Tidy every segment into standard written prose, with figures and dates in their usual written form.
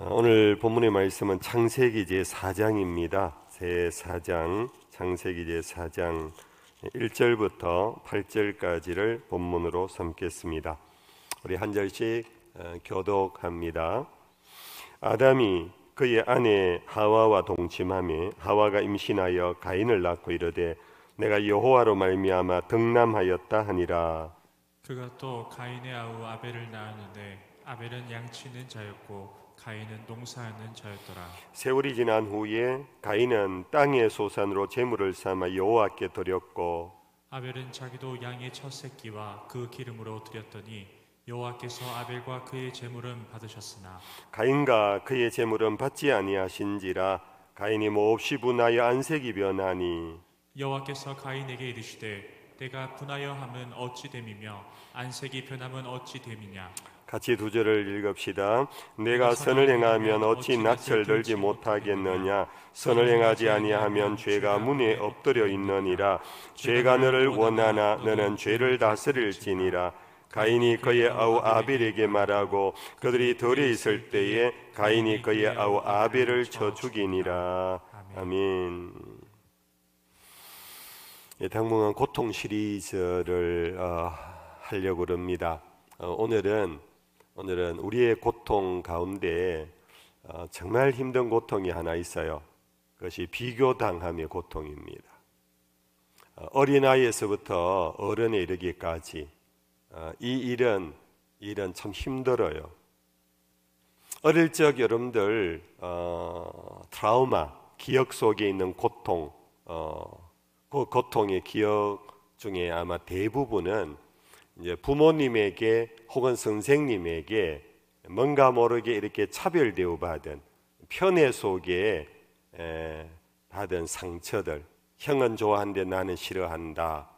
오늘 본문의 말씀은 창세기 제4장입니다. 제4장, 창세기 제4장 1절부터 8절까지를 본문으로 삼겠습니다. 우리 한 절씩 교독합니다. 아담이 그의 아내 하와와 동침하며 하와가 임신하여 가인을 낳고 이르되 내가 여호와로 말미암아 득남하였다 하니라. 그가 또 가인의 아우 아벨을 낳았는데 아벨은 양치는 자였고 가인은 농사하는 자였더라. 세월이 지난 후에 가인은 땅의 소산으로 제물을 삼아 여호와께 드렸고 아벨은 자기도 양의 첫 새끼와 그 기름으로 드렸더니 여호와께서 아벨과 그의 제물은 받으셨으나 가인과 그의 제물은 받지 아니하신지라. 가인이 몹시 분하여 안색이 변하니 여호와께서 가인에게 이르시되 내가 분하여 함은 어찌 됨이며 안색이 변함은 어찌 됨이냐. 같이 두 절을 읽읍시다. 내가 선을 행하면 어찌 낯을 들지 못하겠느냐. 선을 행하지 아니하면 죄가 문에 엎드려 있느니라. 죄가 너를 원하나 너는 죄를 다스릴지니라. 가인이 그의 아우 아벨에게 말하고 그들이 들에 있을 때에 가인이 그의 아우 아벨을 쳐 죽이니라. 아멘. 당분간 고통 시리즈를 하려고 합니다. 오늘은 우리의 고통 가운데 정말 힘든 고통이 하나 있어요. 그것이 비교당함의 고통입니다. 어린아이에서부터 어른에 이르기까지 이 일은 참 힘들어요. 어릴 적 여러분들 트라우마, 기억 속에 있는 고통, 그 고통의 기억 중에 아마 대부분은 이제 부모님에게 혹은 선생님에게 뭔가 모르게 이렇게 차별 대우받은 편애 속에 받은 상처들. 형은 좋아하는데 나는 싫어한다.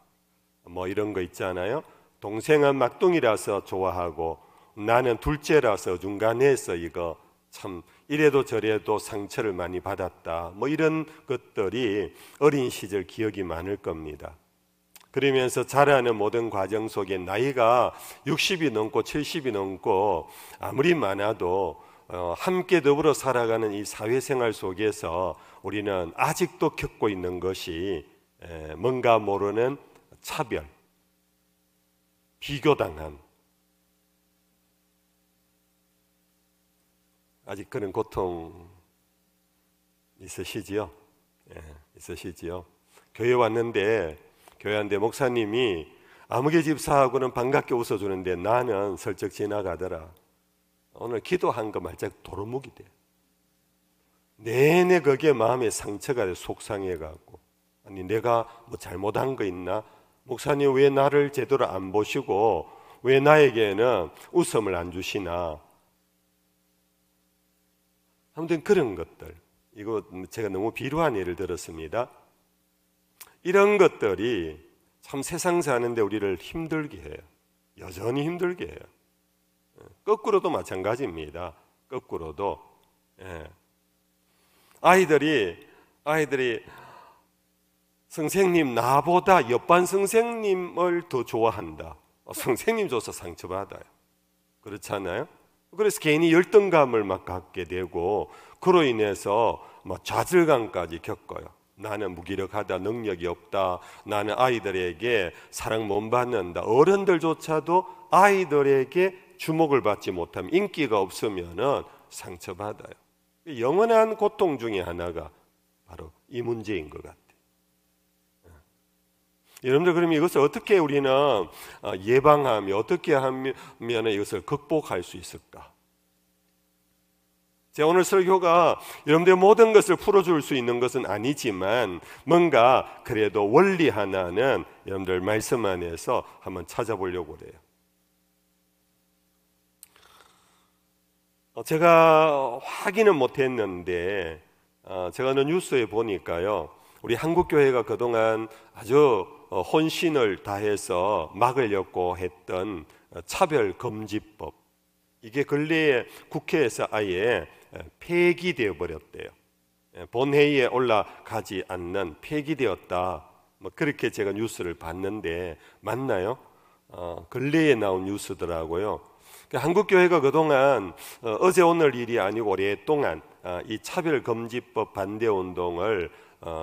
뭐 이런 거 있잖아요. 동생은 막둥이라서 좋아하고 나는 둘째라서 중간에서 이거 참 이래도 저래도 상처를 많이 받았다. 뭐 이런 것들이 어린 시절 기억이 많을 겁니다. 그러면서 자라는 모든 과정 속에 나이가 60이 넘고 70이 넘고 아무리 많아도 함께 더불어 살아가는 이 사회생활 속에서 우리는 아직도 겪고 있는 것이 뭔가 모르는 차별, 비교당함. 아직 그런 고통 있으시지요? 있으시지요? 교회 왔는데 목사님이 아무개 집사하고는 반갑게 웃어주는데 나는 슬쩍 지나가더라. 오늘 기도한 거 말짝 도루묵이 돼. 내내 그게 마음에 상처가 돼. 속상해갖고 아니 내가 뭐 잘못한 거 있나? 목사님 왜 나를 제대로 안 보시고 왜 나에게는 웃음을 안 주시나? 아무튼 그런 것들, 이거 제가 너무 비루한 예를 들었습니다. 이런 것들이 참 세상 사는데 우리를 힘들게 해요. 여전히 힘들게 해요. 거꾸로도 마찬가지입니다. 거꾸로도 아이들이 선생님 나보다 옆반 선생님을 더 좋아한다. 선생님 줘서 상처받아요. 그렇잖아요? 그래서 괜히 열등감을 막 갖게 되고 그로 인해서 막 좌절감까지 겪어요. 나는 무기력하다, 능력이 없다, 나는 아이들에게 사랑 못 받는다. 어른들조차도 아이들에게 주목을 받지 못하면 인기가 없으면 상처받아요. 영원한 고통 중에 하나가 바로 이 문제인 것 같아요. 여러분들 그러면 이것을 어떻게 우리는 예방하며 어떻게 하면 이것을 극복할 수 있을까? 제가 오늘 설교가 여러분들의 모든 것을 풀어줄 수 있는 것은 아니지만 뭔가 그래도 원리 하나는 여러분들 말씀 안에서 한번 찾아보려고 그래요. 제가 확인은 못했는데 제가 어느 뉴스에 보니까요, 우리 한국교회가 그동안 아주 혼신을 다해서 막으려고 했던 차별금지법, 이게 근래에 국회에서 아예 폐기되어 버렸대요. 본회의에 올라가지 않는, 폐기되었다. 뭐 그렇게 제가 뉴스를 봤는데 맞나요? 근래에 나온 뉴스더라고요. 한국 교회가 그동안 어제 오늘 일이 아니고 오랫동안 이 차별금지법 반대 운동을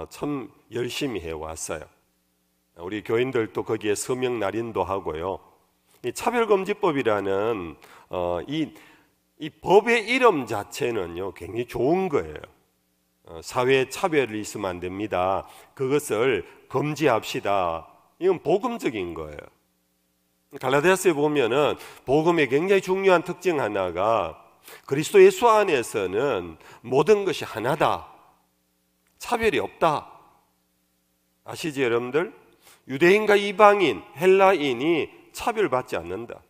참 열심히 해왔어요. 우리 교인들도 거기에 서명 날인도 하고요. 이 차별금지법이라는 이 법의 이름 자체는요 굉장히 좋은 거예요. 사회에 차별이 있으면 안 됩니다. 그것을 금지합시다. 이건 복음적인 거예요. 갈라디아서에 보면은 복음의 굉장히 중요한 특징 하나가 그리스도 예수 안에서는 모든 것이 하나다. 차별이 없다. 아시죠, 여러분들? 유대인과 이방인, 헬라인이 차별받지 않는다.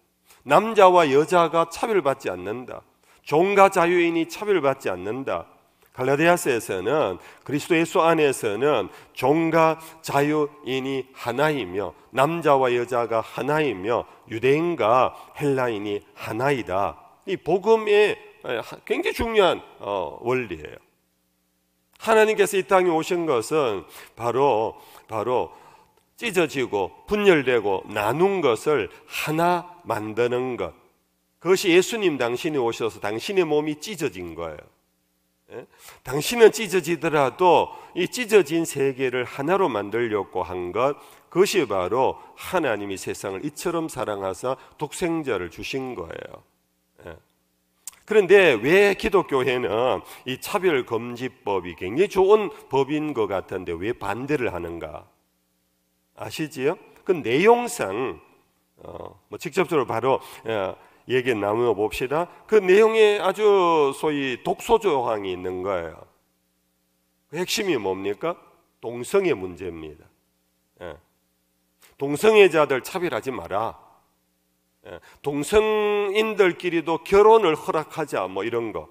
남자와 여자가 차별받지 않는다. 종과 자유인이 차별받지 않는다. 갈라디아서에서는 그리스도 예수 안에서는 종과 자유인이 하나이며 남자와 여자가 하나이며 유대인과 헬라인이 하나이다. 이 복음의 굉장히 중요한 원리예요. 하나님께서 이 땅에 오신 것은 바로 찢어지고 분열되고 나눈 것을 하나 만드는 것. 그것이 예수님 당신이 오셔서 당신의 몸이 찢어진 거예요. 당신은 찢어지더라도 이 찢어진 세계를 하나로 만들려고 한 것, 그것이 바로 하나님이 세상을 이처럼 사랑하사 독생자를 주신 거예요. 그런데 왜 기독교회는 이 차별금지법이 굉장히 좋은 법인 것 같은데 왜 반대를 하는가? 아시지요? 그 내용상 직접적으로 바로 얘기 나누어 봅시다. 그 내용에 아주 소위 독소 조항이 있는 거예요. 그 핵심이 뭡니까? 동성애 문제입니다. 동성애자들 차별하지 마라. 동성인들끼리도 결혼을 허락하자, 뭐 이런 거.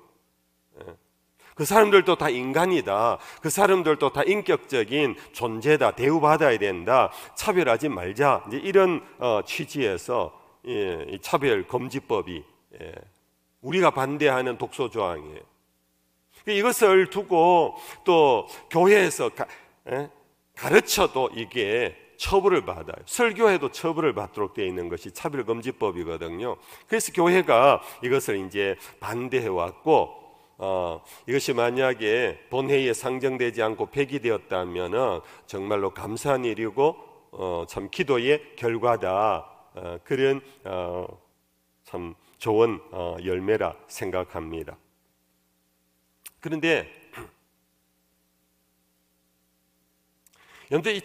그 사람들도 다 인간이다. 그 사람들도 다 인격적인 존재다. 대우받아야 된다. 차별하지 말자. 이제 이런 취지에서 이 차별금지법이 우리가 반대하는 독소조항이에요. 이것을 두고 또 교회에서 가르쳐도 이게 처벌을 받아요. 설교해도 처벌을 받도록 되어 있는 것이 차별금지법이거든요. 그래서 교회가 이것을 이제 반대해 왔고, 이것이 만약에 본회의에 상정되지 않고 폐기되었다면은 정말로 감사한 일이고 참 기도의 결과다. 그런 참 좋은 열매라 생각합니다. 그런데 여러분들 이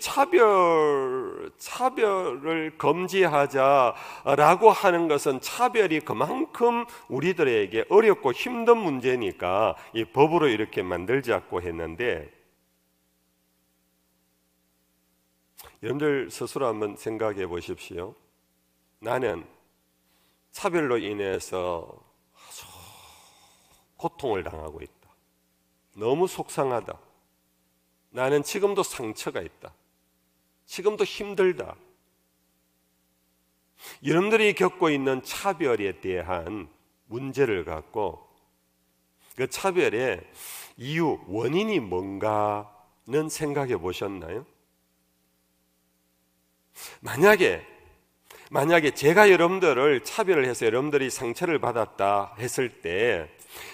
차별을 금지하자라고 하는 것은 차별이 그만큼 우리들에게 어렵고 힘든 문제니까 이 법으로 이렇게 만들자고 했는데, 여러분들 스스로 한번 생각해 보십시오. 나는 차별로 인해서 아주 고통을 당하고 있다. 너무 속상하다. 나는 지금도 상처가 있다. 지금도 힘들다. 여러분들이 겪고 있는 차별에 대한 문제를 갖고 그 차별의 이유, 원인이 뭔가는 생각해 보셨나요? 만약에 제가 여러분들을 차별을 해서 여러분들이 상처를 받았다 했을 때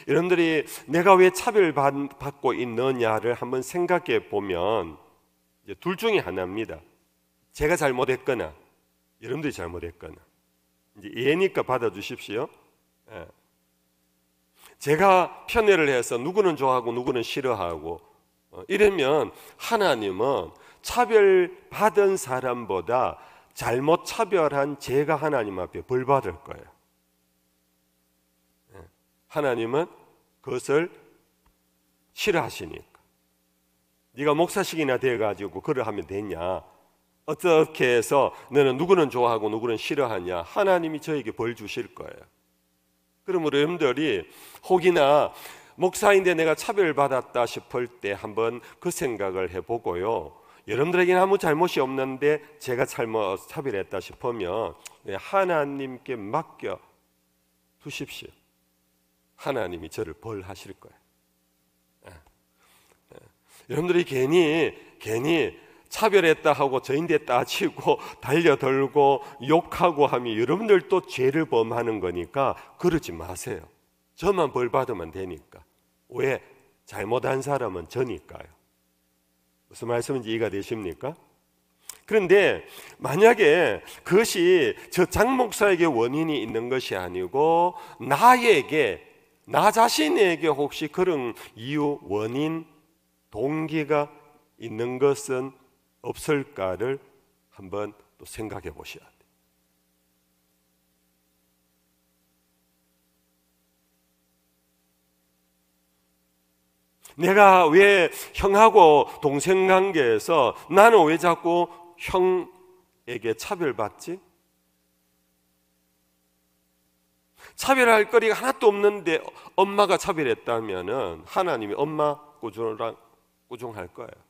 여러분들이 내가 왜 차별받고 있느냐를 한번 생각해 보면 이제 둘 중에 하나입니다. 제가 잘못했거나 여러분들이 잘못했거나. 이제 예니까 받아주십시오. 제가 편애를 해서 누구는 좋아하고 누구는 싫어하고 이러면 하나님은 차별받은 사람보다 잘못 차별한 제가 하나님 앞에 벌 받을 거예요. 하나님은 그것을 싫어하시니까. 네가 목사식이나 돼가지고 그걸 하면 되냐? 어떻게 해서 너는 누구는 좋아하고 누구는 싫어하냐? 하나님이 저에게 벌 주실 거예요. 그러므로 여러분들이 혹이나 목사인데 내가 차별받았다 싶을 때 한번 그 생각을 해보고요. 여러분들에게는 아무 잘못이 없는데 제가 차별했다 싶으면 하나님께 맡겨 두십시오. 하나님이 저를 벌하실 거예요. 여러분들이 괜히 차별했다 하고 저인데 따지고 달려들고 욕하고 하면 여러분들도 죄를 범하는 거니까 그러지 마세요. 저만 벌 받으면 되니까. 왜? 잘못한 사람은 저니까요. 무슨 말씀인지 이해가 되십니까? 그런데 만약에 그것이 저 장 목사에게 원인이 있는 것이 아니고 나에게, 나 자신에게 혹시 그런 이유, 원인, 동기가 있는 것은 없을까를 한번 또 생각해 보셔야 돼요. 내가 왜 형하고 동생 관계에서 나는 왜 자꾸 형에게 차별받지? 차별할 거리가 하나도 없는데 엄마가 차별했다면 하나님이 엄마 꾸중할 거예요.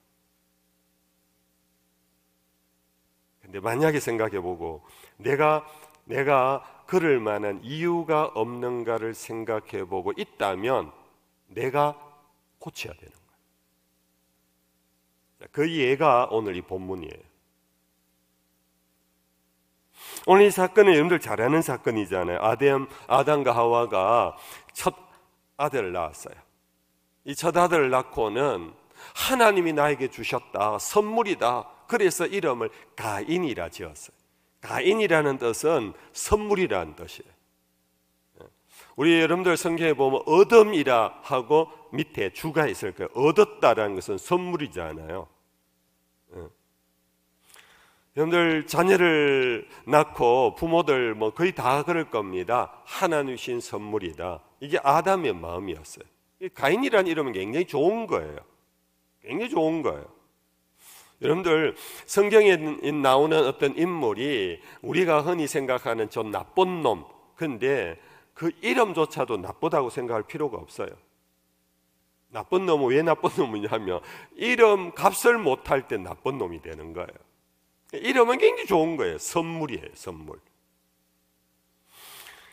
근데 만약에 생각해보고 내가 그럴 만한 이유가 없는가를 생각해보고 있다면 내가 고쳐야 되는 거예요. 그 예가 오늘 이 본문이에요. 오늘 이 사건은 여러분들 잘 아는 사건이잖아요. 아담과 하와가 첫 아들을 낳았어요. 이 첫 아들을 낳고는 하나님이 나에게 주셨다, 선물이다. 그래서 이름을 가인이라 지었어요. 가인이라는 뜻은 선물이라는 뜻이에요. 우리 여러분들 성경에 보면 얻음이라 하고 밑에 주가 있을 거예요. 얻었다라는 것은 선물이잖아요. 여러분들 자녀를 낳고 부모들 뭐 거의 다 그럴 겁니다. 하나님 주신 선물이다. 이게 아담의 마음이었어요. 가인이라는 이름은 굉장히 좋은 거예요. 굉장히 좋은 거예요. 여러분들 성경에 나오는 어떤 인물이 우리가 흔히 생각하는 좀 나쁜 놈, 근데 그 이름조차도 나쁘다고 생각할 필요가 없어요. 나쁜 놈은 왜 나쁜 놈이냐면 이름 값을 못할 때 나쁜 놈이 되는 거예요. 이름은 굉장히 좋은 거예요. 선물이에요, 선물.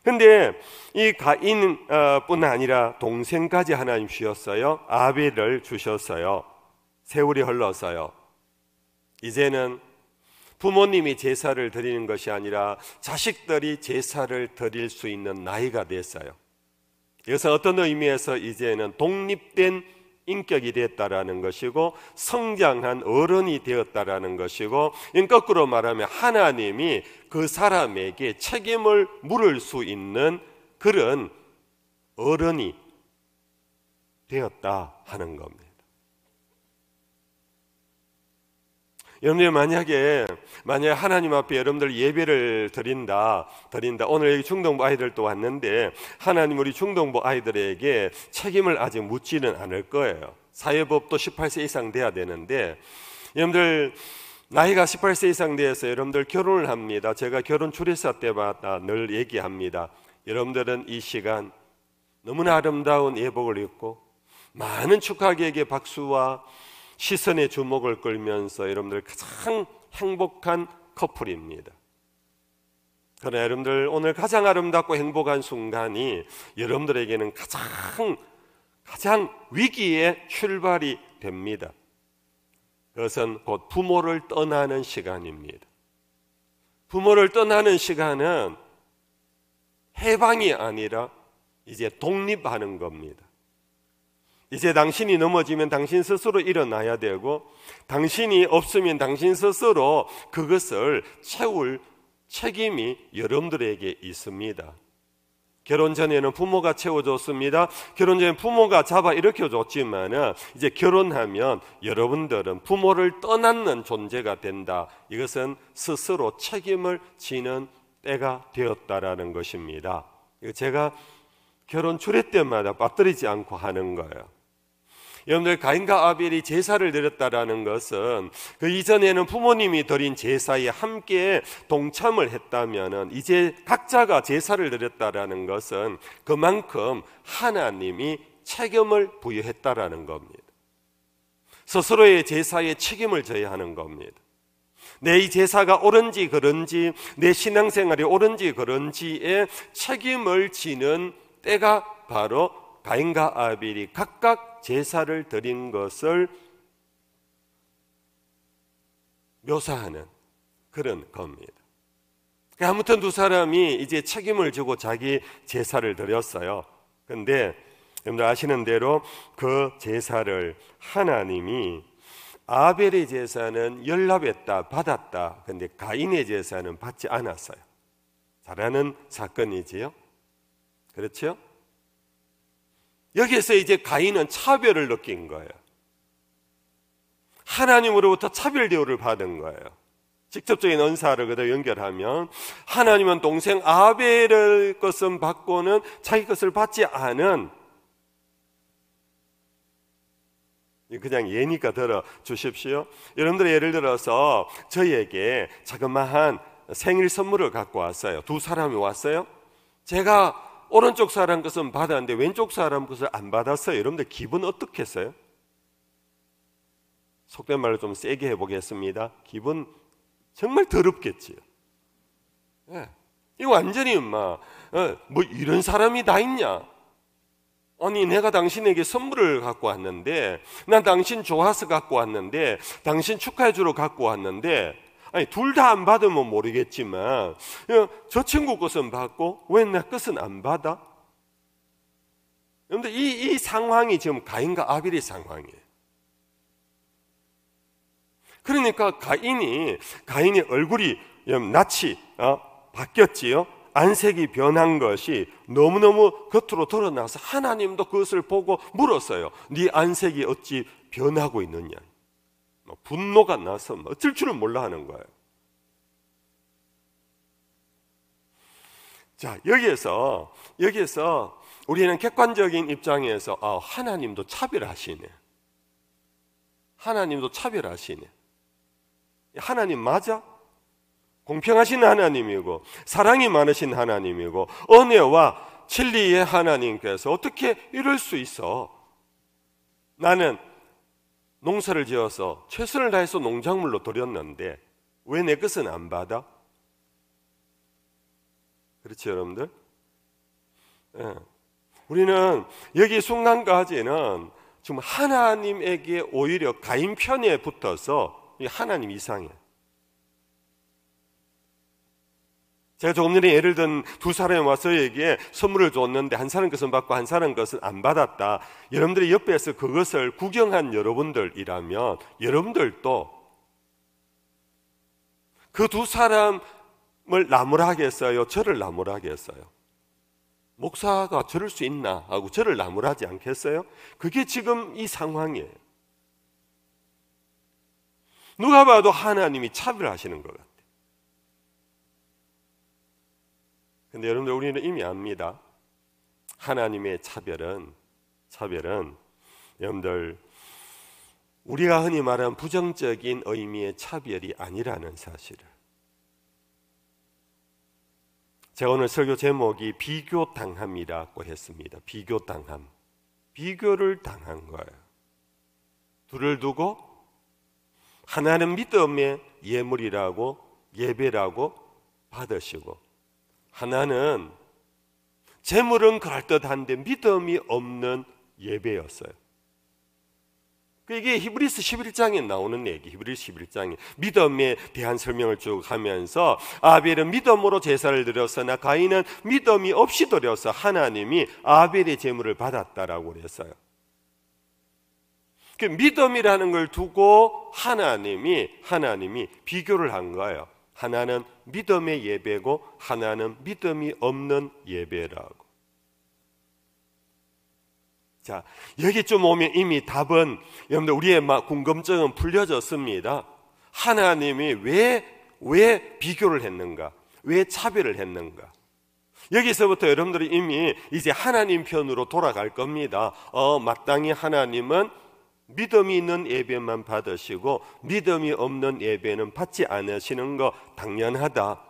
근데 이 가인뿐 아니라 동생까지 하나님 주셨어요. 아벨을 주셨어요. 세월이 흘러서요. 이제는 부모님이 제사를 드리는 것이 아니라 자식들이 제사를 드릴 수 있는 나이가 됐어요. 이것은 어떤 의미에서 이제는 독립된 인격이 되었다라는 것이고 성장한 어른이 되었다라는 것이고, 거꾸로 말하면 하나님이 그 사람에게 책임을 물을 수 있는 그런 어른이 되었다 하는 겁니다. 여러분들 만약에 하나님 앞에 여러분들 예배를 드린다. 오늘 여기 중동부 아이들도 왔는데 하나님 우리 중동부 아이들에게 책임을 아직 묻지는 않을 거예요. 사회법도 18세 이상 돼야 되는데 여러분들 나이가 18세 이상 돼서 여러분들 결혼을 합니다. 제가 결혼 주례사 때마다 늘 얘기합니다. 여러분들은 이 시간 너무나 아름다운 예복을 입고 많은 축하객의 박수와 시선의 주목을 끌면서 여러분들 가장 행복한 커플입니다. 그러나 여러분들 오늘 가장 아름답고 행복한 순간이 여러분들에게는 가장 위기의 출발이 됩니다. 그것은 곧 부모를 떠나는 시간입니다. 부모를 떠나는 시간은 해방이 아니라 이제 독립하는 겁니다. 이제 당신이 넘어지면 당신 스스로 일어나야 되고 당신이 없으면 당신 스스로 그것을 채울 책임이 여러분들에게 있습니다. 결혼 전에는 부모가 채워줬습니다. 결혼 전에 부모가 잡아 일으켜줬지만 이제 결혼하면 여러분들은 부모를 떠나는 존재가 된다. 이것은 스스로 책임을 지는 때가 되었다라는 것입니다. 제가 결혼 주례 때마다 빠뜨리지 않고 하는 거예요. 여러분들 가인과 아벨이 제사를 드렸다라는 것은 그 이전에는 부모님이 드린 제사에 함께 동참을 했다면 이제 각자가 제사를 드렸다라는 것은 그만큼 하나님이 책임을 부여했다라는 겁니다. 스스로의 제사에 책임을 져야 하는 겁니다. 내 이 제사가 옳은지 그런지, 내 신앙생활이 옳은지 그런지에 책임을 지는 때가 바로 가인과 아벨이 각각 제사를 드린 것을 묘사하는 그런 겁니다. 아무튼 두 사람이 이제 책임을 지고 자기 제사를 드렸어요. 그런데 여러분들 아시는 대로 그 제사를 하나님이 아벨의 제사는 연락했다, 받았다. 그런데 가인의 제사는 받지 않았어요. 잘 아는 사건이지요. 그렇죠? 여기에서 이제 가인은 차별을 느낀 거예요. 하나님으로부터 차별 대우를 받은 거예요. 직접적인 언사를 그대로 연결하면 하나님은 동생 아벨의 것은 받고는 자기 것을 받지 않은, 그냥 예니까 들어주십시오. 여러분들 예를 들어서 저희에게 자그마한 생일 선물을 갖고 왔어요. 두 사람이 왔어요. 제가 오른쪽 사람 것은 받았는데 왼쪽 사람 것을 안 받았어요. 여러분들 기분 어떻겠어요? 속된 말로 좀 세게 해보겠습니다. 기분 정말 더럽겠지요. 네. 이거 완전히 뭐 이런 사람이 다 있냐? 아니 내가 당신에게 선물을 갖고 왔는데, 난 당신 좋아서 갖고 왔는데, 당신 축하해 주러 갖고 왔는데, 아니 둘 다 안 받으면 모르겠지만 저 친구 것은 받고 왜 내 것은 안 받아? 여러분들 이 상황이 지금 가인과 아벨의 상황이에요. 그러니까 가인의 얼굴이 낯이 바뀌었지요. 안색이 변한 것이 너무너무 겉으로 드러나서 하나님도 그것을 보고 물었어요. 네 안색이 어찌 변하고 있느냐. 분노가 나서 어쩔 줄은 몰라 하는 거예요. 자, 여기에서 우리는 객관적인 입장에서 하나님도 차별하시네. 하나님도 차별하시네. 하나님 맞아? 공평하신 하나님이고 사랑이 많으신 하나님이고 은혜와 진리의 하나님께서 어떻게 이럴 수 있어? 나는 농사를 지어서 최선을 다해서 농작물로 드렸는데 왜 내 것은 안 받아? 그렇죠, 여러분들? 네. 우리는 여기 순간까지는 지금 하나님에게 오히려 가인 편에 붙어서 하나님 이상해. 제가 조금 전에 예를 든 두 사람이 와서 저에게 선물을 줬는데 한 사람 것은 받고 한 사람 것은 안 받았다. 여러분들이 옆에서 그것을 구경한 여러분들이라면 여러분들도 그 두 사람을 나무라겠어요? 저를 나무라겠어요? 목사가 저럴 수 있나 하고 저를 나무라지 않겠어요? 그게 지금 이 상황이에요. 누가 봐도 하나님이 차별하시는 것 같아요. 근데 여러분들 우리는 이미 압니다. 하나님의 차별은 여러분들 우리가 흔히 말하는 부정적인 의미의 차별이 아니라는 사실을. 제가 오늘 설교 제목이 비교당함이라고 했습니다. 비교당함. 비교를 당한 거예요. 둘을 두고 하나는 믿음의 예물이라고 예배라고 받으시고 하나는 재물은 그럴듯한데 믿음이 없는 예배였어요. 이게 히브리서 11장에 나오는 얘기. 히브리서 11장에 믿음에 대한 설명을 쭉 하면서 아벨은 믿음으로 제사를 드렸으나 가인은 믿음이 없이 드려서 하나님이 아벨의 제물을 받았다라고 그랬어요. 그 믿음이라는 걸 두고 하나님이 비교를 한 거예요. 하나는 믿음의 예배고 하나는 믿음이 없는 예배라고. 자, 여기쯤 오면 이미 답은 여러분들 우리의 궁금증은 풀려졌습니다. 하나님이 왜 비교를 했는가? 왜 차별을 했는가? 여기서부터 여러분들이 이미 이제 하나님 편으로 돌아갈 겁니다. 마땅히 하나님은 믿음이 있는 예배만 받으시고 믿음이 없는 예배는 받지 않으시는 거 당연하다.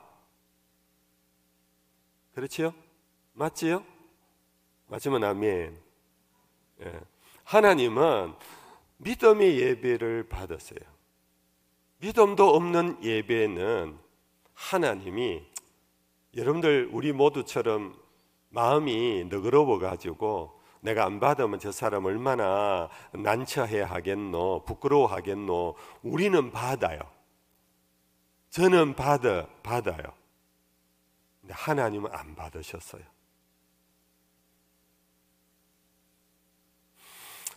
그렇지요? 맞지요? 맞으면 아멘. 예. 하나님은 믿음의 예배를 받으세요. 믿음도 없는 예배는 하나님이 여러분들 우리 모두처럼 마음이 너그러워 가지고 내가 안 받으면 저 사람 얼마나 난처해 하겠노, 부끄러워 하겠노. 우리는 받아요. 저는 받아요. 근데 하나님은 안 받으셨어요.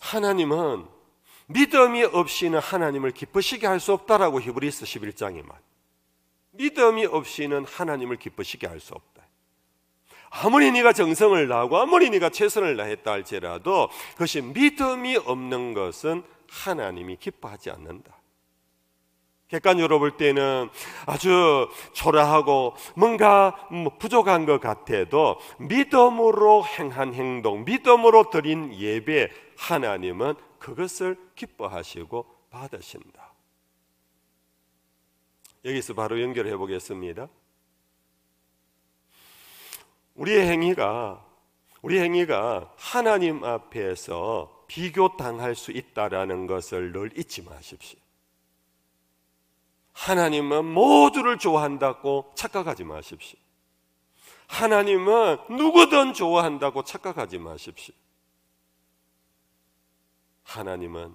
하나님은 믿음이 없이는 하나님을 기쁘시게 할 수 없다라고 히브리서 11장에 말. 믿음이 없이는 하나님을 기쁘시게 할 수 없다. 아무리 네가 정성을 다하고 아무리 네가 최선을 다했다 할지라도 그것이 믿음이 없는 것은 하나님이 기뻐하지 않는다. 객관적으로 볼 때는 아주 초라하고 뭔가 부족한 것 같아도 믿음으로 행한 행동, 믿음으로 드린 예배, 하나님은 그것을 기뻐하시고 받으신다. 여기서 바로 연결해 보겠습니다. 우리의 행위가 하나님 앞에서 비교당할 수 있다라는 것을 늘 잊지 마십시오. 하나님은 모두를 좋아한다고 착각하지 마십시오. 하나님은 누구든 좋아한다고 착각하지 마십시오. 하나님은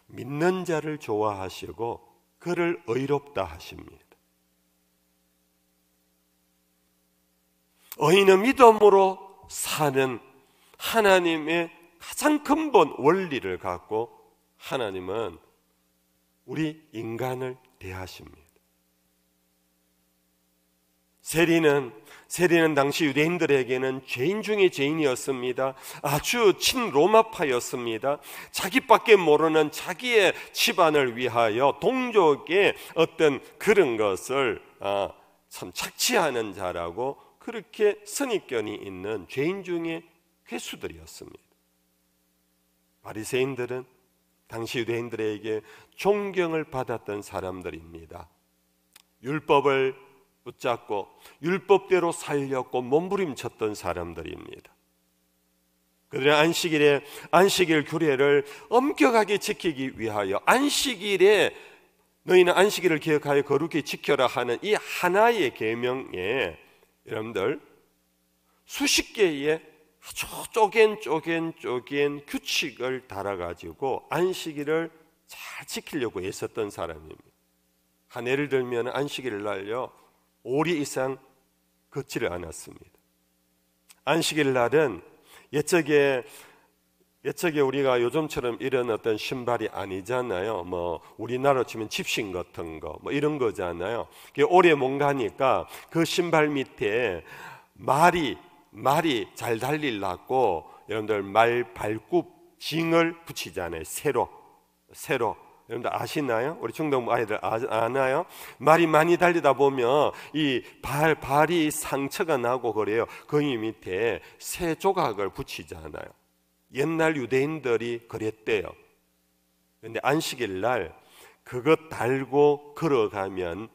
믿는 자를 좋아하시고 그를 의롭다 하십니다. 의인은 믿음으로 사는 하나님의 가장 근본 원리를 갖고 하나님은 우리 인간을 대하십니다. 세리는 당시 유대인들에게는 죄인 중에 죄인이었습니다. 아주 친로마파였습니다. 자기밖에 모르는 자기의 집안을 위하여 동족의 어떤 그런 것을 참 착취하는 자라고 그렇게 선입견이 있는 죄인 중에 괴수들이었습니다. 바리새인들은 당시 유대인들에게 존경을 받았던 사람들입니다. 율법을 붙잡고 율법대로 살렸고 몸부림쳤던 사람들입니다. 그들은 안식일 규례를 엄격하게 지키기 위하여 안식일에 너희는 안식일을 기억하여 거룩히 지켜라 하는 이 하나의 계명에 여러분들 수십 개의 아주 쪼갠 규칙을 달아가지고 안식일을 잘 지키려고 애썼던 사람입니다. 한 예를 들면 안식일 날요 5리 이상 걷지를 않았습니다. 안식일 날은 옛적에 우리가 요즘처럼 이런 어떤 신발이 아니잖아요. 우리나라로 치면 집신 같은 거 이런 거잖아요. 오래 못 가니까 그 신발 밑에 말이 잘 달리려고 여러분들 말 발굽 징을 붙이잖아요. 새로 여러분들 아시나요? 우리 중동부 아이들 아나요? 말이 많이 달리다 보면 이 발이 상처가 나고 그래요. 거기 밑에 새 조각을 붙이잖아요. 옛날 유대인들이 그랬대요. 그런데 안식일 날 그것 달고 걸어가면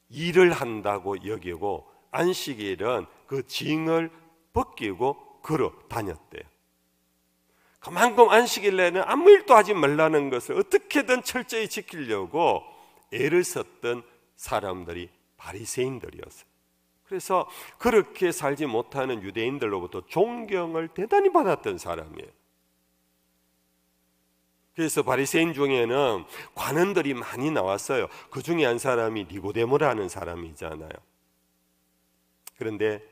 일을 한다고 여기고 안식일은 그 징을 벗기고 걸어 다녔대요. 그만큼 안식일 내는 아무 일도 하지 말라는 것을 어떻게든 철저히 지키려고 애를 썼던 사람들이 바리새인들이었어요. 그래서 그렇게 살지 못하는 유대인들로부터 존경을 대단히 받았던 사람이에요. 그래서 바리새인 중에는 관원들이 많이 나왔어요. 그 중에 한 사람이 니고데모라는 사람이잖아요. 그런데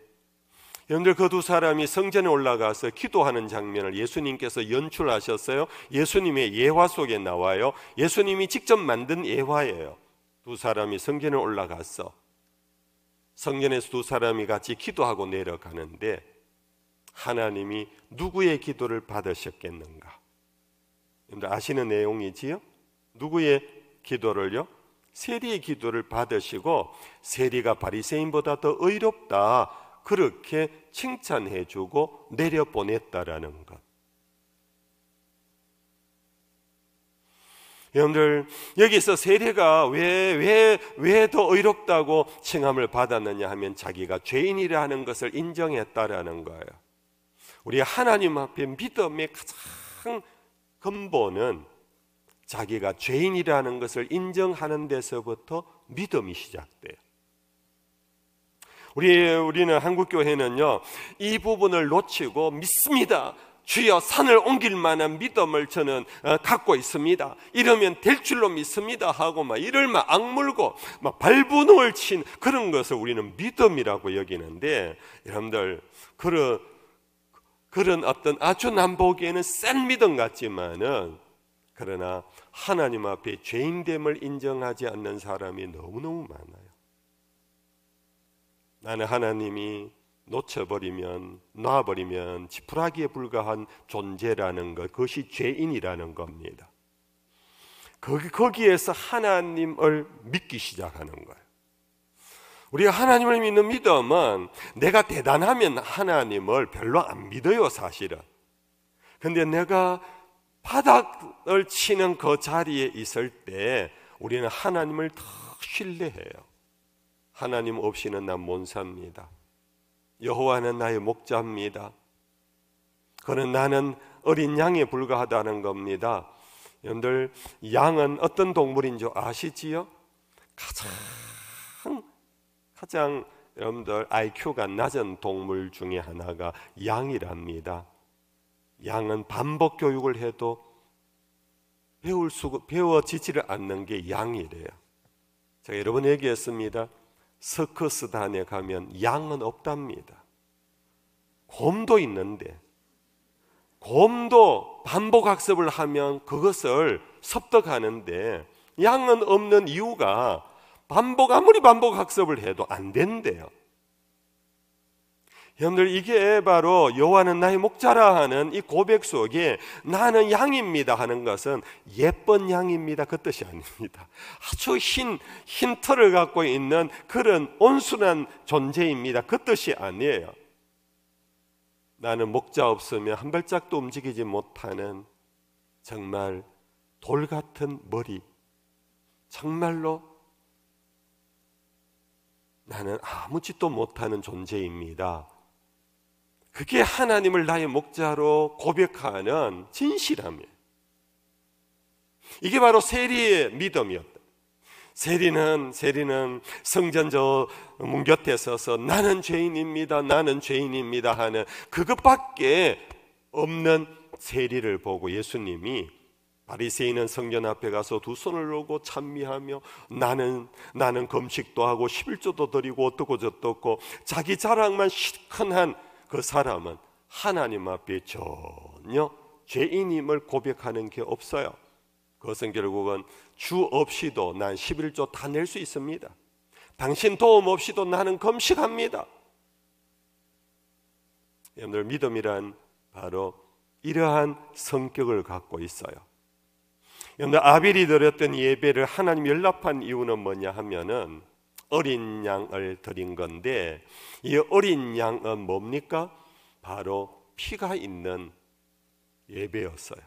여러분들 그 두 사람이 성전에 올라가서 기도하는 장면을 예수님께서 연출하셨어요. 예수님의 예화 속에 나와요. 예수님이 직접 만든 예화예요. 두 사람이 성전에 올라가서 성전에서 두 사람이 같이 기도하고 내려가는데 하나님이 누구의 기도를 받으셨겠는가? 여러분들 아시는 내용이지요? 누구의 기도를요? 세리의 기도를 받으시고 세리가 바리새인보다 더 의롭다 그렇게 칭찬해주고 내려보냈다라는 것. 여러분들 여기서 세리가 왜 더 의롭다고 칭함을 받았느냐 하면 자기가 죄인이라는 것을 인정했다라는 거예요. 우리 하나님 앞에 믿음의 가장 근본은 자기가 죄인이라는 것을 인정하는 데서부터 믿음이 시작돼요. 우리는 한국교회는요 이 부분을 놓치고 믿습니다, 주여 산을 옮길 만한 믿음을 저는 갖고 있습니다. 이러면 될 줄로 믿습니다 하고 막 이를 막 악물고 막 발버둥을 친 그런 것을 우리는 믿음이라고 여기는데, 여러분들 그런 어떤 아주 남 보기에는 센 믿음 같지만은, 그러나 하나님 앞에 죄인됨을 인정하지 않는 사람이 너무너무 많아요. 나는 하나님이 놓쳐버리면, 놔버리면 지푸라기에 불과한 존재라는 것, 그것이 죄인이라는 겁니다. 거기에서 하나님을 믿기 시작하는 거예요. 우리가 하나님을 믿는 믿음은 내가 대단하면 하나님을 별로 안 믿어요, 사실은. 근데 내가 바닥을 치는 그 자리에 있을 때 우리는 하나님을 더 신뢰해요. 하나님 없이는 난 못 삽니다. 여호와는 나의 목자입니다. 그는 나는 어린 양에 불과하다는 겁니다. 여러분들, 양은 어떤 동물인 줄 아시지요? 가장 여러분들 IQ가 낮은 동물 중에 하나가 양이랍니다. 양은 반복 교육을 해도 배워지지를 않는 게 양이래요. 제가 여러 번 얘기했습니다. 서커스단에 가면 양은 없답니다. 곰도 있는데, 곰도 반복 학습을 하면 그것을 습득하는데, 양은 없는 이유가 아무리 반복 학습을 해도 안 된대요. 여러분들, 이게 바로 여호와는 나의 목자라 하는 이 고백 속에 나는 양입니다 하는 것은 예쁜 양입니다 그 뜻이 아닙니다. 아주 흰 털을 갖고 있는 그런 온순한 존재입니다 그 뜻이 아니에요. 나는 목자 없으면 한 발짝도 움직이지 못하는 정말 돌 같은 머리, 정말로 나는 아무 짓도 못하는 존재입니다. 그게 하나님을 나의 목자로 고백하는 진실함이에요. 이게 바로 세리의 믿음이었다. 세리는 성전 저 문 곁에 서서 나는 죄인입니다, 나는 죄인입니다 하는 그것밖에 없는 세리를 보고 예수님이, 바리새인은 성전 앞에 가서 두 손을 놓고 찬미하며 나는 금식도 하고 11조도 드리고 어떻고 저떻고 자기 자랑만 시큰한 그 사람은 하나님 앞에 전혀 죄인임을 고백하는 게 없어요. 그것은 결국은 주 없이도 난 11조 다 낼 수 있습니다. 당신 도움 없이도 나는 금식합니다. 여러분들, 믿음이란 바로 이러한 성격을 갖고 있어요. 여러분들, 아벨이 드렸던 예배를 하나님 연락한 이유는 뭐냐 하면은 어린 양을 드린 건데, 이 어린 양은 뭡니까? 바로 피가 있는 예배였어요.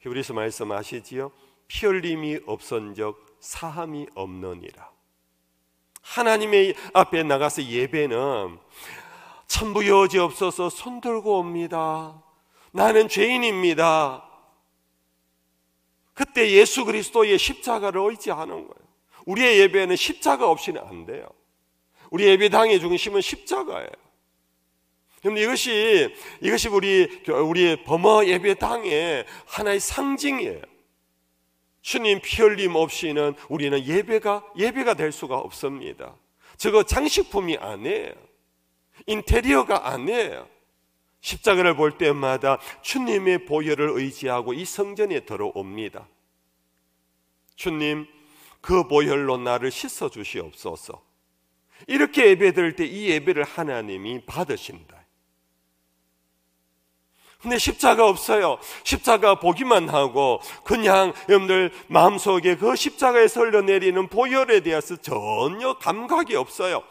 히브리서 말씀 아시지요? 피 흘림이 없은즉 사함이 없느니라. 하나님의 앞에 나가서 예배는 천부여지옵소서 손 들고 옵니다. 나는 죄인입니다. 그때 예수 그리스도의 십자가를 의지하는 거예요. 우리의 예배는 십자가 없이는 안 돼요. 우리 예배당의 중심은 십자가예요. 그럼 이것이 우리의 범어 예배당의 하나의 상징이에요. 주님 피 흘림 없이는 우리는 예배가 될 수가 없습니다. 저거 장식품이 아니에요. 인테리어가 아니에요. 십자가를 볼 때마다 주님의 보혈을 의지하고 이 성전에 들어옵니다. 주님, 그 보혈로 나를 씻어 주시옵소서. 이렇게 예배드릴 때 이 예배를 하나님이 받으신다. 근데 십자가 없어요. 십자가 보기만 하고 그냥 여러분들 마음속에 그 십자가에서 흘러내리는 보혈에 대해서 전혀 감각이 없어요.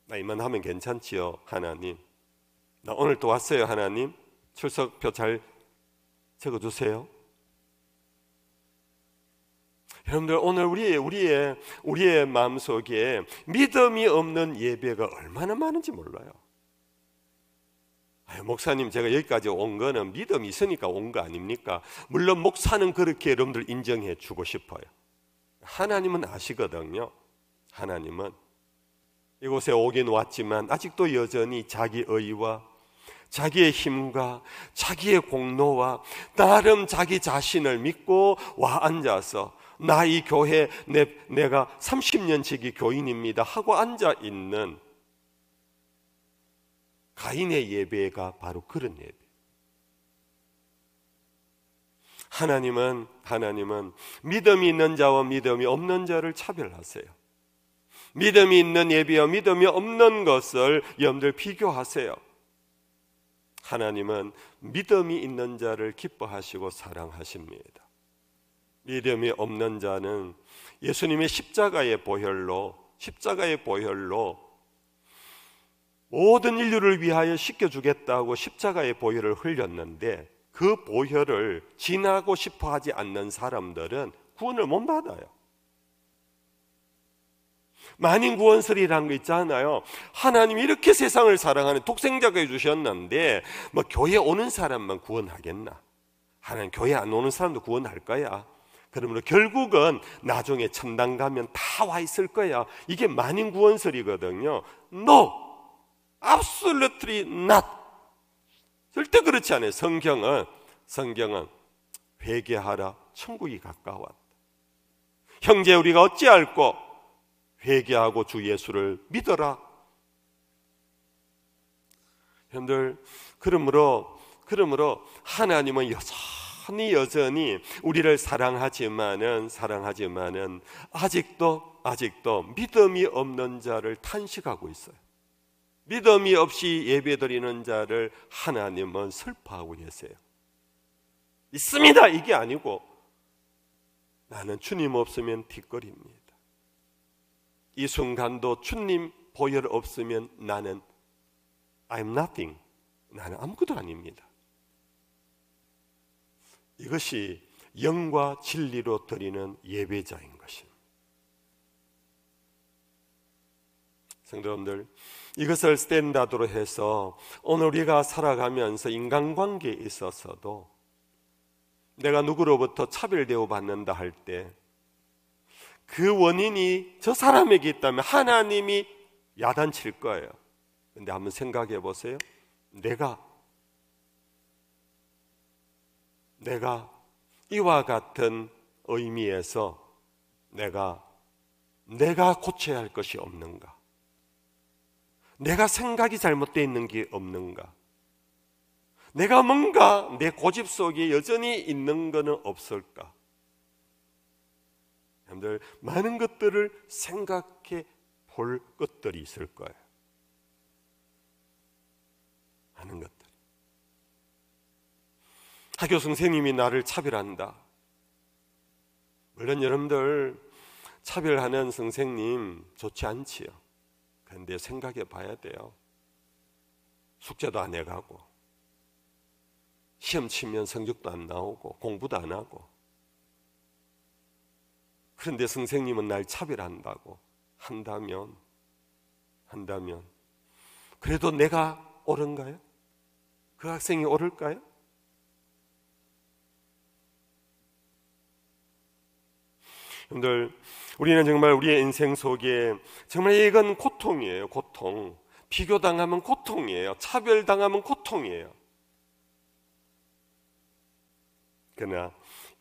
나 이만하면 괜찮지요, 하나님. 나 오늘 또 왔어요, 하나님. 출석표 잘 적어주세요. 여러분들, 오늘 우리의 마음속에 믿음이 없는 예배가 얼마나 많은지 몰라요. 목사님, 제가 여기까지 온 거는 믿음이 있으니까 온 거 아닙니까? 물론 목사는 그렇게 여러분들 인정해 주고 싶어요. 하나님은 아시거든요. 하나님은 이곳에 오긴 왔지만 아직도 여전히 자기 의와 자기의 힘과 자기의 공로와 나름 자기 자신을 믿고 와 앉아서 나 이 교회 내가 30년 지기 교인입니다 하고 앉아 있는 가인의 예배가 바로 그런 예배. 하나님은 믿음이 있는 자와 믿음이 없는 자를 차별하세요. 믿음이 있는 예배와 믿음이 없는 것을 여러분들 비교하세요. 하나님은 믿음이 있는 자를 기뻐하시고 사랑하십니다. 믿음이 없는 자는 예수님의 십자가의 보혈로 모든 인류를 위하여 씻겨주겠다고 십자가의 보혈을 흘렸는데 그 보혈을 지나고 싶어 하지 않는 사람들은 구원을 못 받아요. 만인구원설이라는 거 있잖아요. 하나님이 이렇게 세상을 사랑하는 독생자가 주셨는데 뭐 교회 오는 사람만 구원하겠나? 하나님 교회 안 오는 사람도 구원할 거야. 그러므로 결국은 나중에 천당 가면 다 와 있을 거야. 이게 만인구원설이거든요. No! Absolutely not! 절대 그렇지 않아요. 성경은 회개하라, 천국이 가까웠다. 형제 우리가 어찌할꼬? 회개하고 주 예수를 믿어라. 여러분들, 그러므로 하나님은 여전히 우리를 사랑하지만은 아직도 믿음이 없는 자를 탄식하고 있어요. 믿음이 없이 예배드리는 자를 하나님은 슬퍼하고 계세요. 있습니다 이게 아니고 나는 주님 없으면 뒷거리입니다. 이 순간도 주님 보혈 없으면 나는 I'm nothing. 나는 아무것도 아닙니다. 이것이 영과 진리로 드리는 예배자인 것입니다. 성도님들, 이것을 스탠다드로 해서 오늘 우리가 살아가면서 인간관계에 있어서도 내가 누구로부터 차별되어 받는다 할 때 그 원인이 저 사람에게 있다면 하나님이 야단칠 거예요. 근데 한번 생각해 보세요. 내가 이와 같은 의미에서 내가 고쳐야 할 것이 없는가? 내가 생각이 잘못되어 있는 게 없는가? 내가 뭔가 내 고집 속에 여전히 있는 것은 없을까? 여러분들 많은 것들을 생각해 볼 것들이 있을 거예요. 많은 것들. 학교 선생님이 나를 차별한다. 물론 여러분들 차별하는 선생님 좋지 않지요. 그런데 생각해 봐야 돼요. 숙제도 안 해가고 시험 치면 성적도 안 나오고 공부도 안 하고, 그런데 선생님은 날 차별한다고 한다면 그래도 내가 옳은가요? 그 학생이 옳을까요? 여러분들, 우리는 정말 우리의 인생 속에 정말 이건 고통이에요. 고통. 비교당하면 고통이에요. 차별당하면 고통이에요. 그러나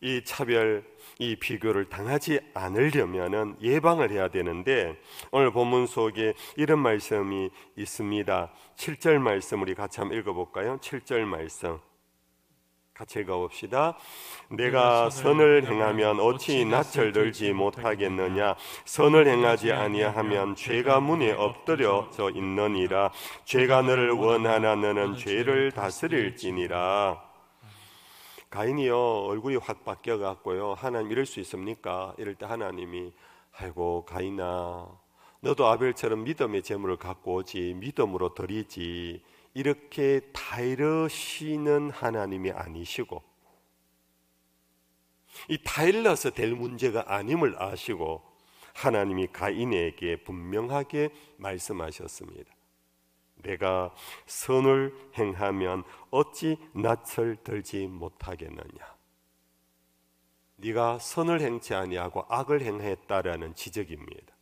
이 차별, 이 비교를 당하지 않으려면 예방을 해야 되는데 오늘 본문 속에 이런 말씀이 있습니다. 7절 말씀 우리 같이 한번 읽어볼까요? 7절 말씀 같이 읽어봅시다. 내가 선을 행하면 어찌 낯을 들지 못하겠느냐? 선을 행하지 아니하면 죄가 문에 엎드려져 있느니라. 죄가 너를 원하나 너는 죄를 다스릴지니라. 가인이요 얼굴이 확 바뀌어갖고요, 하나님 이럴 수 있습니까? 이럴 때 하나님이 아이고 가인아, 너도 아벨처럼 믿음의 제물을 갖고 오지, 믿음으로 드리지, 이렇게 다 이러시는 하나님이 아니시고 이 타일러서 될 문제가 아님을 아시고 하나님이 가인에게 분명하게 말씀하셨습니다. 내가 선을 행하면 어찌 낯을 들지 못하겠느냐? 네가 선을 행치 아니하고 악을 행했다라는 지적입니다.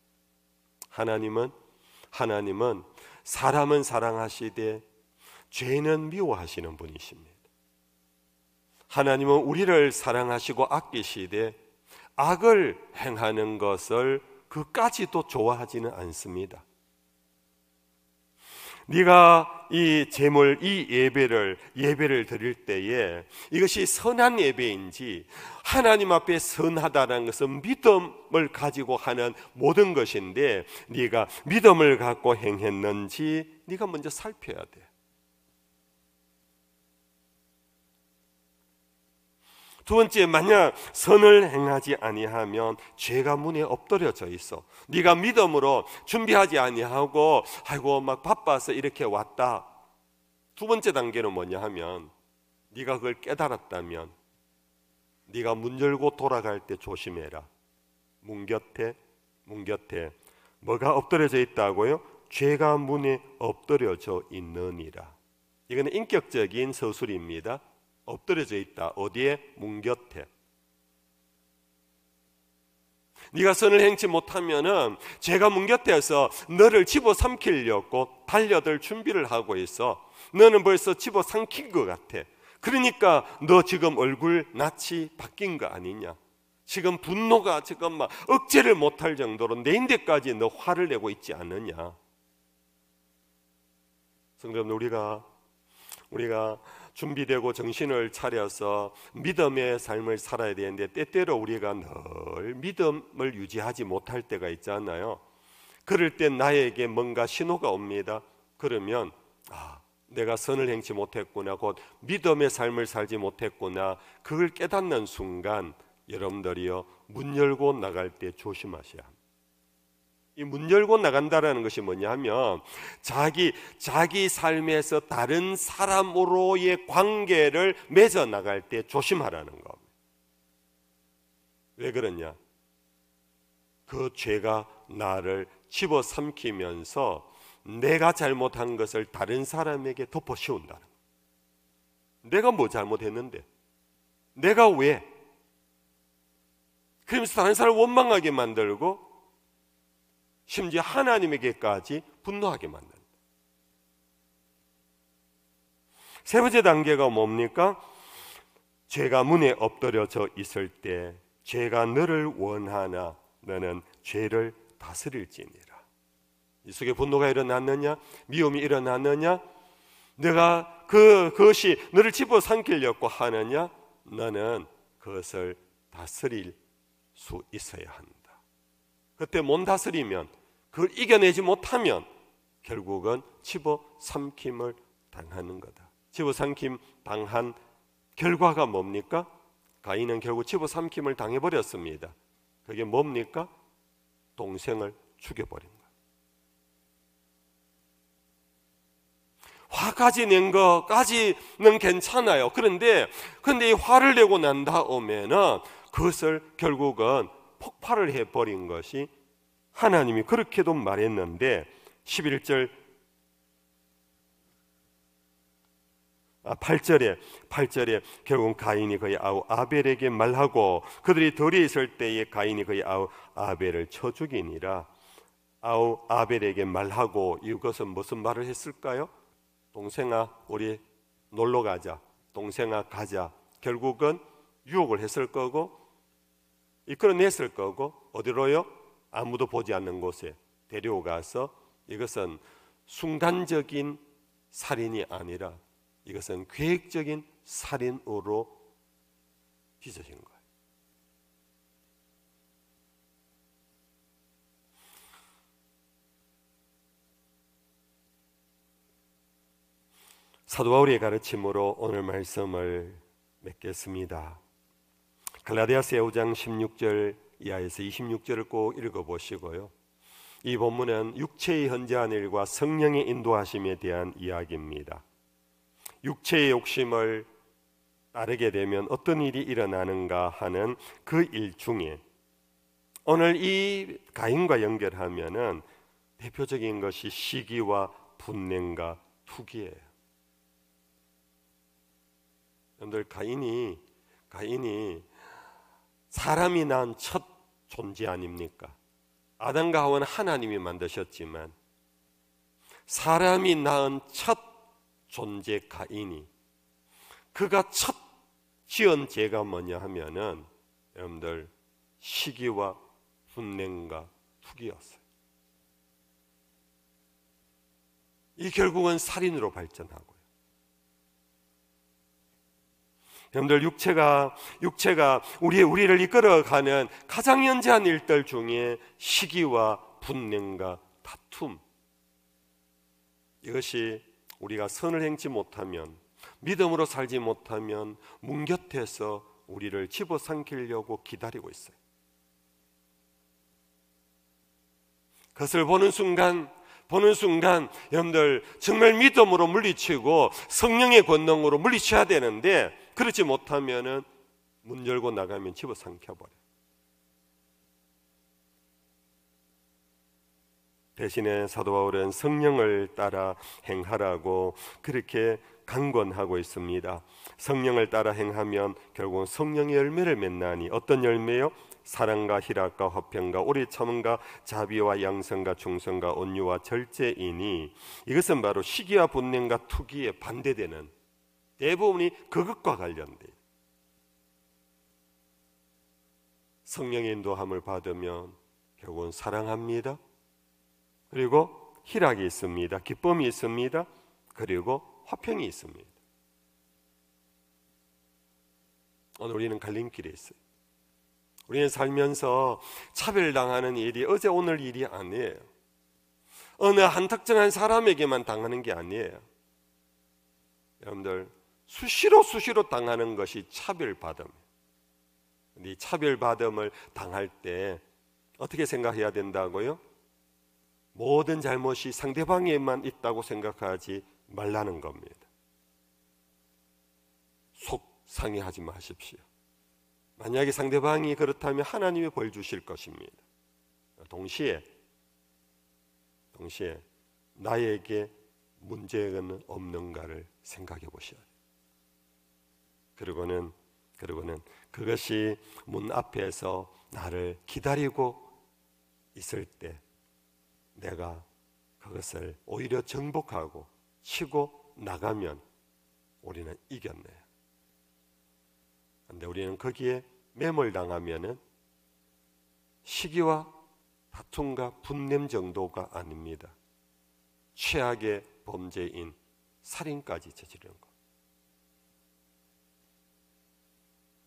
하나님은 사람은 사랑하시되 죄는 미워하시는 분이십니다. 하나님은 우리를 사랑하시고 아끼시되 악을 행하는 것을 그까지도 좋아하지는 않습니다. 네가 이 제물, 이 예배를 드릴 때에 이것이 선한 예배인지 하나님 앞에 선하다는 것은 믿음을 가지고 하는 모든 것인데 네가 믿음을 갖고 행했는지 네가 먼저 살펴야 돼. 두 번째, 만약 선을 행하지 아니하면 죄가 문에 엎드려져 있어. 네가 믿음으로 준비하지 아니하고 아이고 막 바빠서 이렇게 왔다. 두 번째 단계는 뭐냐 하면 네가 그걸 깨달았다면 네가 문 열고 돌아갈 때 조심해라. 문 곁에 뭐가 엎드려져 있다고요? 죄가 문에 엎드려져 있느니라. 이거는 인격적인 서술입니다. 엎드려져 있다. 어디에? 문 곁에. 네가 선을 행치 못하면은 죄가 문 곁에서 너를 집어삼키려고 달려들 준비를 하고 있어. 너는 벌써 집어삼킨 것 같아. 그러니까 너 지금 얼굴 낯이 바뀐 거 아니냐? 지금 분노가 지금 막 억제를 못할 정도로 내 인대까지 너 화를 내고 있지 않느냐? 성도 여러분, 우리가 준비되고 정신을 차려서 믿음의 삶을 살아야 되는데 때때로 우리가 늘 믿음을 유지하지 못할 때가 있잖아요. 그럴 때 나에게 뭔가 신호가 옵니다. 그러면 내가 선을 행치 못했구나, 곧 믿음의 삶을 살지 못했구나, 그걸 깨닫는 순간 여러분들이요 문 열고 나갈 때 조심하셔야 합니다. 이 문 열고 나간다라는 것이 뭐냐 하면 자기 삶에서 다른 사람으로의 관계를 맺어 나갈 때 조심하라는 겁니다. 왜 그러냐? 그 죄가 나를 집어삼키면서 내가 잘못한 것을 다른 사람에게 덮어 씌운다는 거예요. 내가 뭐 잘못했는데? 내가 왜? 그러면서 다른 사람을 원망하게 만들고 심지어 하나님에게까지 분노하게 만든다. 세 번째 단계가 뭡니까? 죄가 문에 엎드려져 있을 때 죄가 너를 원하나 너는 죄를 다스릴지니라. 이 속에 분노가 일어났느냐? 미움이 일어났느냐? 내가 그것이 너를 집어삼키려고 하느냐? 너는 그것을 다스릴 수 있어야 한다. 그때 못 다스리면, 그걸 이겨내지 못하면 결국은 집어삼킴을 당하는 거다. 집어삼킴 당한 결과가 뭡니까? 가인은 결국 집어삼킴을 당해버렸습니다. 그게 뭡니까? 동생을 죽여버린 거예요. 화까지 낸 것까지는 괜찮아요. 그런데 이 화를 내고 난 다음에는 그것을 결국은 폭발을 해버린 것이 하나님이 그렇게도 말했는데 11절 8절에 결국 가인이 그의 아우 아벨에게 말하고 그들이 덜이 있을 때에 가인이 그의 아우 아벨을 쳐 죽이니라. 아우 아벨에게 말하고 이것은 무슨 말을 했을까요? 동생아 우리 놀러 가자. 동생아 가자. 결국은 유혹을 했을 거고 이끌어냈을 거고 어디로요? 아무도 보지 않는 곳에 데려가서 이것은 순간적인 살인이 아니라 이것은 계획적인 살인으로 빚어진 거예요. 사도 바울의 가르침으로 오늘 말씀을 맺겠습니다. 갈라디아서 5장 16절 이하에서 26절을 꼭 읽어보시고요. 이 본문은 육체의 현재한 일과 성령의 인도하심에 대한 이야기입니다. 육체의 욕심을 따르게 되면 어떤 일이 일어나는가 하는 그 일 중에 오늘 이 가인과 연결하면은 대표적인 것이 시기와 분냄과 투기예요. 여러분들 가인이 사람이 낳은 첫 존재 아닙니까? 아담과 하와는 하나님이 만드셨지만 사람이 낳은 첫 존재 가인이 그가 첫 지은 죄가 뭐냐 하면은 여러분들 시기와 분냄과 투기였어요. 이 결국은 살인으로 발전하고요. 여러분들 육체가 우리를 이끌어가는 가장 연제한 일들 중에 시기와 분냄과 다툼, 이것이 우리가 선을 행치 못하면, 믿음으로 살지 못하면 문 곁에서 우리를 집어삼키려고 기다리고 있어요. 그것을 보는 순간 여러분들 정말 믿음으로 물리치고 성령의 권능으로 물리쳐야 되는데, 그렇지 못하면은 문 열고 나가면 집어삼켜버려요. 대신에 사도 바울은 성령을 따라 행하라고 그렇게 강권하고 있습니다. 성령을 따라 행하면 결국은 성령의 열매를 맺나니, 어떤 열매요? 사랑과 희락과 화평과 오래 참음과 자비와 양성과 충성과 온유와 절제이니, 이것은 바로 시기와 분냄과 투기에 반대되는, 대부분이 그것과 관련돼요. 성령의 인도함을 받으면 결국은 사랑합니다. 그리고 희락이 있습니다. 기쁨이 있습니다. 그리고 화평이 있습니다. 오늘 우리는 갈림길에 있어요. 우리는 살면서 차별당하는 일이 어제 오늘 일이 아니에요. 어느 한 특정한 사람에게만 당하는 게 아니에요. 여러분들 수시로 당하는 것이 차별받음이에요. 이 차별받음을 당할 때 어떻게 생각해야 된다고요? 모든 잘못이 상대방에만 있다고 생각하지 말라는 겁니다. 속 상해하지 마십시오. 만약에 상대방이 그렇다면 하나님이 벌 주실 것입니다. 동시에 나에게 문제는 없는가를 생각해 보셔야 돼요. 그리고는 그것이 문 앞에서 나를 기다리고 있을 때 내가 그것을 오히려 정복하고 치고 나가면 우리는 이겼네요. 그런데 우리는 거기에 매몰당하면은 시기와 다툼과 분냄 정도가 아닙니다. 최악의 범죄인 살인까지 저지르는 것.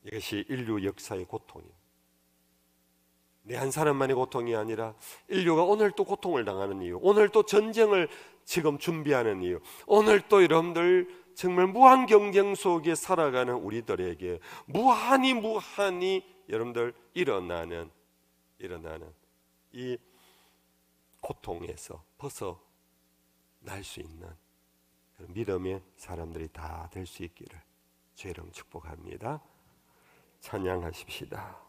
이것이 인류 역사의 고통입니다. 내 한 사람만의 고통이 아니라 인류가 오늘 또 고통을 당하는 이유, 오늘 또 전쟁을 지금 준비하는 이유, 오늘 또 여러분들 정말 무한 경쟁 속에 살아가는 우리들에게 무한히 여러분들 일어나는 이 고통에서 벗어날 수 있는 그런 믿음의 사람들이 다 될 수 있기를 주의 이름 축복합니다. 찬양하십시다.